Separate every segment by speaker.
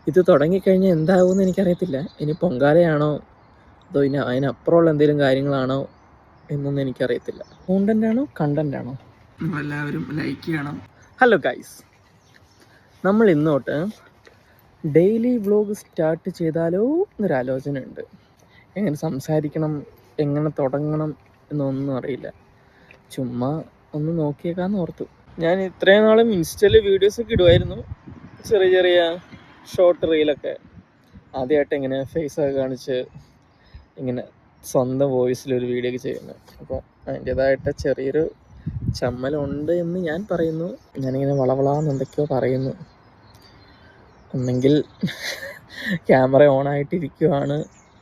Speaker 1: ഇത് തുടങ്ങിക്കഴിഞ്ഞാൽ എന്താകുമെന്ന് എനിക്കറിയത്തില്ല. ഇനി പൊങ്കാലയാണോ അതോ ഇനി അതിനപ്പുറമുള്ള എന്തെങ്കിലും കാര്യങ്ങളാണോ എന്നൊന്നും എനിക്കറിയത്തില്ല. കോണ്ടൻ്റാണോ കണ്ടൻ്റാണോ? നമ്മളെല്ലാവരും ലൈക്ക് ചെയ്യണം. ഹലോ ഗൈസ്, നമ്മൾ ഇന്നോട്ട് ഡെയിലി വ്ലോഗ് സ്റ്റാർട്ട് ചെയ്താലോ എന്നൊരാലോചന ഉണ്ട്. എങ്ങനെ സംസാരിക്കണം, എങ്ങനെ തുടങ്ങണം എന്നൊന്നും അറിയില്ല. ചുമ്മാ ഒന്ന് നോക്കിയേക്കാന്ന് ഓർത്തു. ഞാൻ ഇത്രയും നാളും ഇൻസ്റ്റയിൽ വീഡിയോസൊക്കെ ഇടുമായിരുന്നു, ചെറിയ ചെറിയ ഷോർട്ട് റീലൊക്കെ. ആദ്യമായിട്ട് ഇങ്ങനെ ഫേസൊക്കെ കാണിച്ച് ഇങ്ങനെ സ്വന്തം വോയിസിലൊരു വീഡിയോ ഒക്കെ ചെയ്യുന്നത്. അപ്പോൾ അതിൻ്റേതായിട്ട് ചെറിയൊരു ചമ്മലുണ്ട് എന്ന് ഞാൻ പറയുന്നു. ഞാനിങ്ങനെ വളവളാന്ന് എന്തൊക്കെയോ പറയുന്നു. ഒന്നെങ്കിൽ ക്യാമറ ഓണായിട്ടിരിക്കുവാണ്,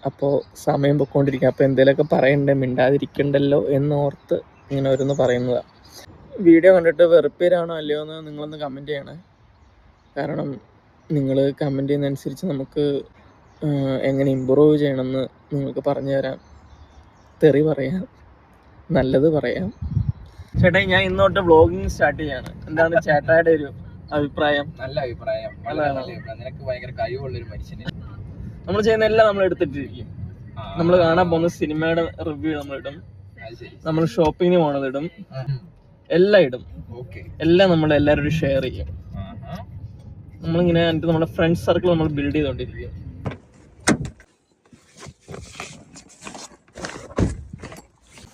Speaker 1: അപ്പോൾ സമയം പൊയ്ക്കൊണ്ടിരിക്കുക, അപ്പോൾ എന്തെങ്കിലുമൊക്കെ പറയണ്ടേ, മിണ്ടാതിരിക്കണ്ടല്ലോ എന്നോർത്ത് ഇങ്ങനെ ഓരോന്ന് പറയുന്നതാണ്. വീഡിയോ കണ്ടിട്ട് വെറുപ്പേരാണോ അല്ലയോ എന്ന് നിങ്ങളൊന്ന് കമൻറ്റ് ചെയ്യണേ. കാരണം നിങ്ങൾ കമൻറ്റ് ചെയ്യുന്നതനുസരിച്ച് നമുക്ക് എങ്ങനെ ഇമ്പ്രൂവ് ചെയ്യണമെന്ന് നിങ്ങൾക്ക് പറഞ്ഞു തരാം. തെറി പറയാം, നല്ലത് പറയാം. ചേട്ടാ, ഞാൻ ഇന്നോട്ട് വ്ളോഗിങ് സ്റ്റാർട്ട് ചെയ്യാണ്. എന്താണ് ചേട്ടായുടെ ഒരു അഭിപ്രായം?
Speaker 2: നല്ല അഭിപ്രായം, നിനക്ക് ഭയങ്കര കഴിവുള്ളൊരു മനുഷ്യന്.
Speaker 1: നമ്മൾ ചെയ്യുന്ന എല്ലാം നമ്മൾ എടുത്തിട്ടിരിക്കും. നമ്മൾ കാണാൻ പോകുന്ന സിനിമയുടെ റിവ്യൂ നമ്മളിടും, നമ്മൾ ഷോപ്പിങ്ങിന് പോണതിടും, എല്ലാം ഇടും. എല്ലാം നമ്മൾ എല്ലാവരോടും ഷെയർ ചെയ്യും. നമ്മളിങ്ങനെ എന്നിട്ട് നമ്മുടെ ഫ്രണ്ട്സ് സർക്കിൾ നമ്മൾ ബിൽഡ് ചെയ്തുകൊണ്ടിരിക്കും.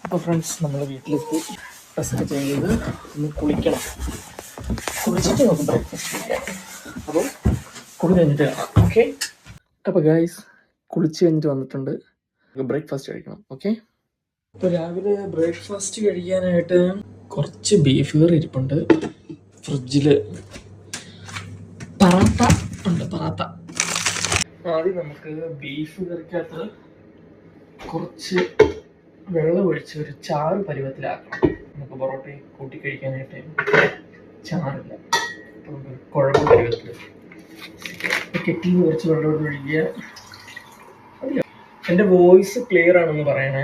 Speaker 1: അപ്പോൾ ഫ്രണ്ട്സ്, നമ്മൾ വീട്ടിലെത്തി ഡ്രസ്സൊക്കെ ചേഞ്ച് ചെയ്ത് ഒന്ന് കുളിക്കണം. കുളിച്ചിട്ട് നമുക്ക് ബ്രേക്ക്ഫാസ്റ്റ് കഴിക്കാം. അപ്പോൾ കുളി കഴിഞ്ഞിട്ട് കാണാം. ഓക്കെ. അപ്പോൾ ഗൈസ്, കുളിച്ച് കഴിഞ്ഞിട്ട് വന്നിട്ടുണ്ട്. ബ്രേക്ക്ഫാസ്റ്റ് കഴിക്കണം. ഓക്കെ. ഇപ്പോൾ രാവിലെ ബ്രേക്ക്ഫാസ്റ്റ് കഴിക്കാനായിട്ട് കുറച്ച് ബീഫ് കറി ഇരിപ്പുണ്ട് ഫ്രിഡ്ജിൽ. പറാത്ത ഉണ്ട്, പറാത്ത. ആദ്യം നമുക്ക് ബീഫ് കറിക്കകത്ത് കുറച്ച് വെള്ളം ഒഴിച്ച് ഒരു ചാറ് പരുവത്തിലാക്കണം. നമുക്ക് പൊറോട്ടയും കൂട്ടി കഴിക്കാനായിട്ട് ചാറില്ല, അപ്പോൾ നമുക്ക് കുഴമ്പ് പരുവത്തിൽ കെറ്റിൽ കുറച്ച് വെള്ളം ഒഴിക്കുക. എൻ്റെ വോയിസ് ക്ലിയർ ആണെന്ന് പറയണേ,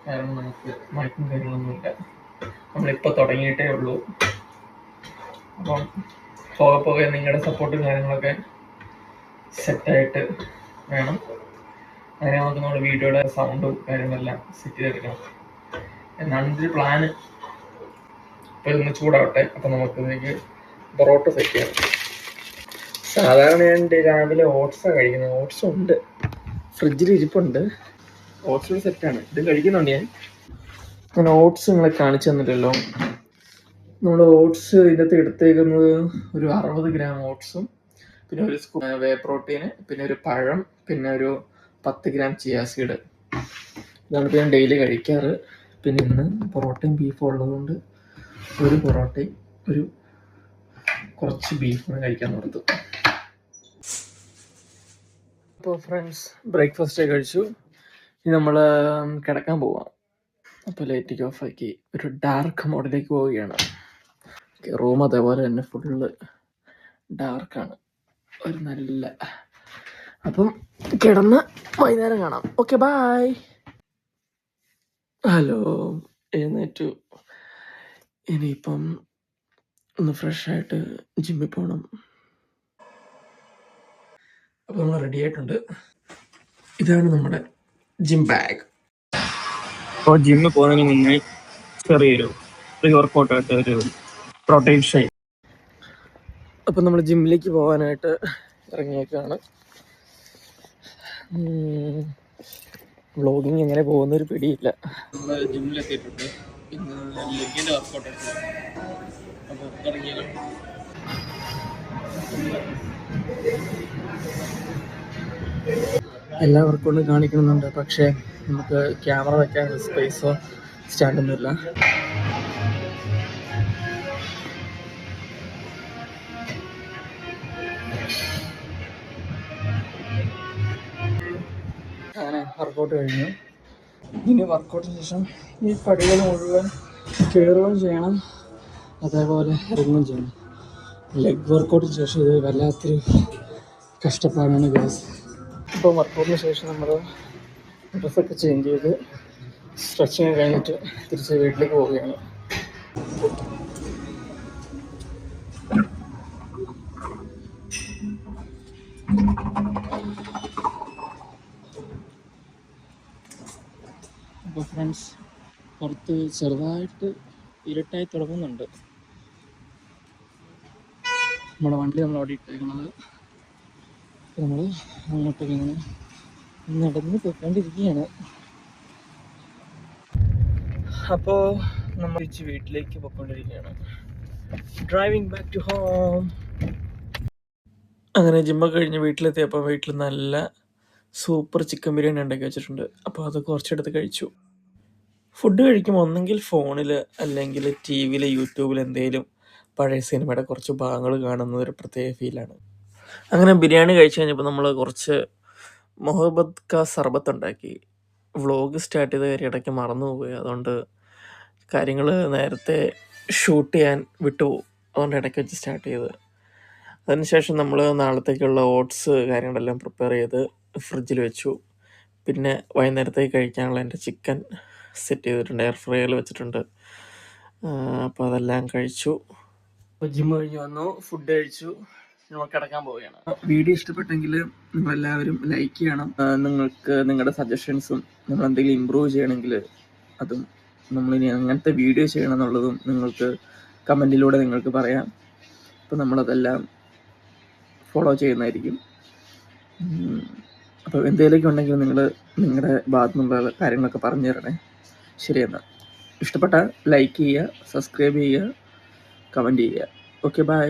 Speaker 1: കാരണം നമുക്ക് മയക്കും കാര്യങ്ങളൊന്നുമില്ല, നമ്മളിപ്പോൾ തുടങ്ങിയിട്ടേ ഉള്ളൂ. അപ്പം പോകെ പോകെ നിങ്ങളുടെ സപ്പോർട്ടും കാര്യങ്ങളൊക്കെ സെറ്റായിട്ട് വേണം. അങ്ങനെ നമുക്ക് നമ്മുടെ വീഡിയോയുടെ സൗണ്ടും കാര്യങ്ങളെല്ലാം സെറ്റ് ചെയ്തെടുക്കണം എന്നാണ് എൻ്റെ ഒരു പ്ലാന്. അപ്പോൾ ഇതൊന്ന് ചൂടാവട്ടെ, അപ്പോൾ നമുക്കിതിലേക്ക് പൊറോട്ട സെറ്റ് ചെയ്യാം. സാധാരണ ഞാൻ രാവിലെ ഓട്സാണ് കഴിക്കുന്നത്. ഓട്സ് ഉണ്ട്, ഫ്രിഡ്ജിൽ ഇരിപ്പുണ്ട്. ഓട്സ് സെറ്റാണ്, ഇത് കഴിക്കുന്നുണ്ട്. ഞാൻ ഓട്സ് നിങ്ങളെ കാണിച്ചു തന്നിട്ടല്ലോ. നമ്മൾ ഓട്സ് ഇതിനകത്ത് എടുത്തേക്കുന്നത് ഒരു 60 ഗ്രാം ഓട്സും, പിന്നെ ഒരു സ്പൂൺ വേ പ്രോട്ടീന്, പിന്നെ ഒരു പഴം, പിന്നെ ഒരു 10 ഗ്രാം ചിയാ സീഡ്. ഇതാണ് ഇപ്പോൾ ഞാൻ ഡെയിലി കഴിക്കാറ്. പിന്നെ ഇന്ന് പൊറോട്ടയും ബീഫും ഉള്ളതുകൊണ്ട് ഒരു പൊറോട്ടയും ഒരു കുറച്ച് ബീഫും കഴിക്കാൻ ഓർത്തു. അപ്പോൾ ഫ്രണ്ട്സ്, ബ്രേക്ക്ഫാസ്റ്റ് കഴിച്ചു. ഇനി നമ്മൾ കിടക്കാൻ പോവാം. അപ്പോൾ ലൈറ്റൊക്കെ ഓഫാക്കി ഒരു ഡാർക്ക് മോഡിലേക്ക് പോവുകയാണ്. റൂം അതേപോലെ തന്നെ ഫുള്ള് ഡാർക്കാണ്, ഒരു നല്ല. അപ്പം കിടന്ന് വൈകുന്നേരം കാണാം. Okay, bye. ഹലോ, എഴുന്നേറ്റു. ഇനിയിപ്പം ഒന്ന് ഫ്രഷായിട്ട് ജിമ്മിൽ പോകണം. അപ്പോൾ നമ്മൾ റെഡി ആയിട്ടുണ്ട്. ഇതാണ് നമ്മുടെ ജിം ബാഗ്. അപ്പോൾ ജിമ്മിൽ പോകുന്നതിന് മുന്നേ ചെറിയൊരു പ്രീ വർക്കൗട്ടായിട്ട് ഒരു പ്രോട്ടീൻ ഷേക്ക്. അപ്പം നമ്മൾ ജിമ്മിലേക്ക് പോകാനായിട്ട് ഇറങ്ങിയേക്കാണ്. വ്ളോഗിങ് എങ്ങനെ പോകുന്നൊരു പിടിയില്ല. നമ്മൾ ജിമ്മിലെത്തിയിട്ടുണ്ട്. ഇന്ന് ലെഗിൻ്റെ വർക്കൗട്ട് അപ്പോൾ ഇറങ്ങിയാലും എല്ലാ വർക്കൗട്ടും കാണിക്കണമെന്നുണ്ട്, പക്ഷേ നമുക്ക് ക്യാമറ വയ്ക്കാനുള്ള സ്പേസോ സ്റ്റാൻഡൊന്നുമില്ല. അങ്ങനെ വർക്കൗട്ട് കഴിഞ്ഞു. ഇനി വർക്കൗട്ടിന് ശേഷം ഈ പടികൾ മുഴുവൻ കയറുകയും ചെയ്യണം, അതേപോലെ ഇറങ്ങുകയും ചെയ്യണം. ലെഗ് വർക്കൗട്ടിന് ശേഷം ഇത് വല്ലാത്തൊരു കഷ്ടപ്പാടാണ് ഗൈസ്. ഇപ്പോൾ വർക്കൗട്ടിന് ശേഷം നമ്മൾ ഡ്രസ്സൊക്കെ ചേഞ്ച് ചെയ്ത് സ്ട്രെച്ചിങ് കഴിഞ്ഞിട്ട് തിരിച്ച് വീട്ടിലേക്ക് പോവുകയാണ്. അപ്പോൾ ഫ്രണ്ട്സ്, പുറത്ത് ചെറുതായിട്ട് ഇരുട്ടായി തുടങ്ങുന്നുണ്ട്. നമ്മുടെ വണ്ടി നമ്മൾ അവിടെ ഇട്ടേക്കുന്നത്. നമ്മൾ അങ്ങോട്ടേക്ക് ഇങ്ങനെ നടന്ന് പോയിക്കൊണ്ടിരിക്കുകയാണ്. അപ്പോൾ നമ്മൾ തിരിച്ച് വീട്ടിലേക്ക് പോയിക്കൊണ്ടിരിക്കുകയാണ്. Driving back to home. അങ്ങനെ ജിമ്മൊക്കെ കഴിഞ്ഞ് വീട്ടിലെത്തിയപ്പോൾ വീട്ടിൽ നല്ല സൂപ്പർ ചിക്കൻ ബിരിയാണി ഉണ്ടാക്കി വെച്ചിട്ടുണ്ട്. അപ്പോൾ അത് കുറച്ചെടുത്ത് കഴിച്ചു. ഫുഡ് കഴിക്കുമ്പോൾ ഒന്നെങ്കിൽ ഫോണിൽ അല്ലെങ്കിൽ ടി വിയിൽ യൂട്യൂബിൽ എന്തെങ്കിലും പഴയ സിനിമയുടെ കുറച്ച് ഭാഗങ്ങൾ കാണുന്നത് ഒരു പ്രത്യേക ഫീലാണ്. അങ്ങനെ ബിരിയാണി കഴിച്ച് കഴിഞ്ഞപ്പോൾ നമ്മൾ കുറച്ച് മൊഹബത്ത് കാ സർബത്ത് ഉണ്ടാക്കി. വ്ളോഗ് സ്റ്റാർട്ട് ചെയ്ത കാര്യം ഇടയ്ക്ക് മറന്നുപോയി. അതുകൊണ്ട് കാര്യങ്ങൾ നേരത്തെ ഷൂട്ട് ചെയ്യാൻ വിട്ടുപോകും. അതുകൊണ്ട് ഇടയ്ക്ക് വെച്ച് സ്റ്റാർട്ട് ചെയ്ത്. അതിനുശേഷം നമ്മൾ നാളത്തേക്കുള്ള ഓട്സ് കാര്യങ്ങളെല്ലാം പ്രിപ്പയർ ചെയ്ത് ഫ്രിഡ്ജിൽ വെച്ചു. പിന്നെ വൈകുന്നേരത്തേക്ക് കഴിക്കാനുള്ള എൻ്റെ ചിക്കൻ സെറ്റ് ചെയ്തിട്ടുണ്ട്, എയർ ഫ്രയറിൽ വെച്ചിട്ടുണ്ട്. അപ്പോൾ അതെല്ലാം കഴിച്ചു. അപ്പോൾ ജിമ്മ് കഴിഞ്ഞ് വന്നു, ഫുഡ് കഴിച്ചു, നമ്മൾ കിടക്കാൻ പോവുകയാണ്. വീഡിയോ ഇഷ്ടപ്പെട്ടെങ്കിൽ നിങ്ങളെല്ലാവരും ലൈക്ക് ചെയ്യണം. നിങ്ങൾക്ക് നിങ്ങളുടെ സജഷൻസും നമ്മൾ എന്തെങ്കിലും ഇമ്പ്രൂവ് ചെയ്യണമെങ്കിൽ അതും നമ്മളിനി അങ്ങനത്തെ വീഡിയോ ചെയ്യണം എന്നുള്ളതും നിങ്ങൾക്ക് കമൻറ്റിലൂടെ നിങ്ങൾക്ക് പറയാം. അപ്പോൾ നമ്മളതെല്ലാം ഫോളോ ചെയ്യുന്നതായിരിക്കും. അപ്പോൾ എന്തെങ്കിലുമൊക്കെ ഉണ്ടെങ്കിൽ നിങ്ങൾ നിങ്ങളുടെ ഭാഗത്തു നിന്നുള്ള കാര്യങ്ങളൊക്കെ പറഞ്ഞു തരണേ. ശരിയെന്നാൽ ഇഷ്ടപ്പെട്ടാൽ ലൈക്ക് ചെയ്യുക, സബ്സ്ക്രൈബ് ചെയ്യുക, കമൻറ്റ് ചെയ്യുക. Okay, by.